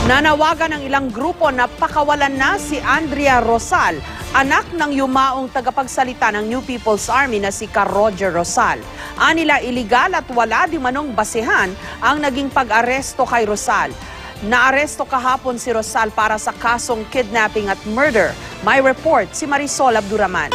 Nanawagan ng ilang grupo na pakawalan na si Andrea Rosal, anak ng yumaong tagapagsalita ng New People's Army na si Roger Rosal. Anila iligal at wala di manong basehan ang naging pag-aresto kay Rosal. Naaresto kahapon si Rosal para sa kasong kidnapping at murder. May report si Marisol Abduraman.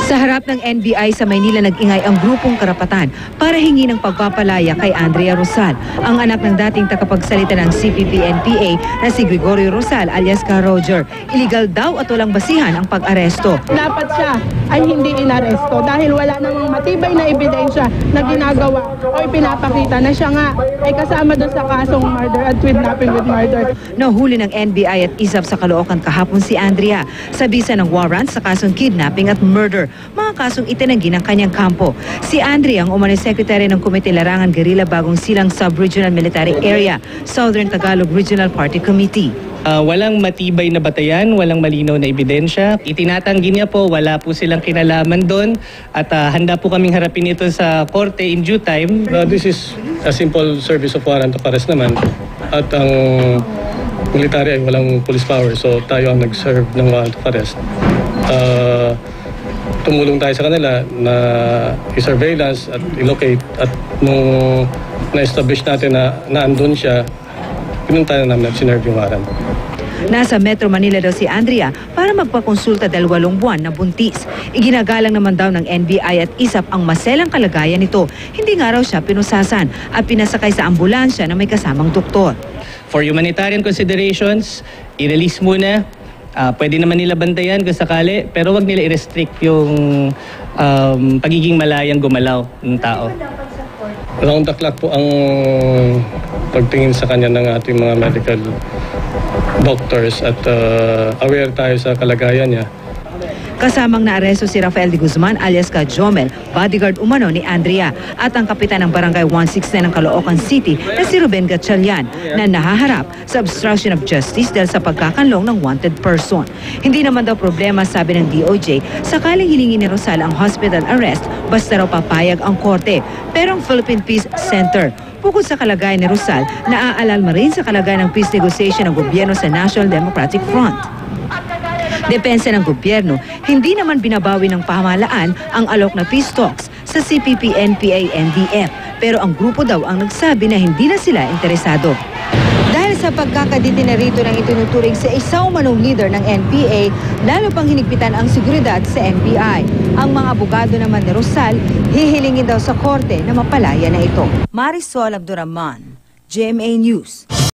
Sa harap ng NBI sa Maynila, nag-ingay ang grupong karapatan para hingi ng pagpapalaya kay Andrea Rosal, ang anak ng dating tagapagsalita ng CPP-NPA na si Gregorio Rosal alias Roger. Illegal daw at walang basihan ang pag-aresto. Dapat siya ay hindi inaresto dahil wala namang matibay na ebidensya na ginagawa o ipinapakita na siya nga ay kasama doon sa kasong murder at kidnapping with murder. Nahuli ng NBI at ISAP sa Caloocan kahapon si Andrea sa bisa ng warrant sa kasong kidnapping at murder, mga kasong itinanggi ng kanyang kampo. Si Andrea ang umano'y secretary ng Komite Larangan Guerrilla Bagong Silang Sub-Regional Military Area, Southern Tagalog Regional Party Committee. Walang matibay na batayan, walang malinaw na ebidensya. Itinatanggi niya po, wala po silang kinalaman doon at handa po kaming harapin ito sa korte in due time. This is a simple service of warrant of arrest naman at ang military ay walang police power, so tayo ang nag-serve ng warrant of arrest. Tumulong tayo sa kanila na i-surveillance at i-locate at nung na-establish natin na naandun siya, pinunta na namin at sinerve yung warrant. Nasa Metro Manila daw si Andrea para magpakonsulta dahil 8 buwan na buntis. Iginagalang naman daw ng NBI at ISAP ang maselang kalagayan nito. Hindi nga raw siya pinusasan at pinasakay sa ambulansya na may kasamang doktor. For humanitarian considerations, i-release muna. Pwede naman nila bantayan kung sakali, pero wag nila i-restrict yung pagiging malayang gumalaw ng tao. Round the clock po ang pagtingin sa kanya ng ating mga medical doctors at aware tayo sa kalagayan niya. Kasamang naaresto si Rafael de Guzman alias Ka Jomel, bodyguard umano ni Andrea, at ang kapitan ng Barangay 169 ng Caloocan City na si Ruben Gatchalian na nahaharap sa obstruction of justice dahil sa pagkakanlong ng wanted person. Hindi naman daw problema, sabi ng DOJ, sakaling hilingin ni Rosal ang hospital arrest basta raw papayag ang korte. Pero ang Philippine Peace Center, bukod sa kalagayan ni Rosal, naaalarma rin sa kalagayan ng peace negotiation ng gobyerno sa National Democratic Front. Depensa ng gobyerno, hindi naman binabawi ng pamahalaan ang alok na peace talks sa CPP-NPA-NDF, pero ang grupo daw ang nagsabi na hindi na sila interesado. Dahil sa pagkakaditinarito ng itinuturing sa isang umanong leader ng NPA, lalo pang hinigpitan ang seguridad sa NBI. Ang mga abogado naman ni Rosal, hihilingin daw sa korte na mapalaya na ito. Marisol Abduraman, GMA News.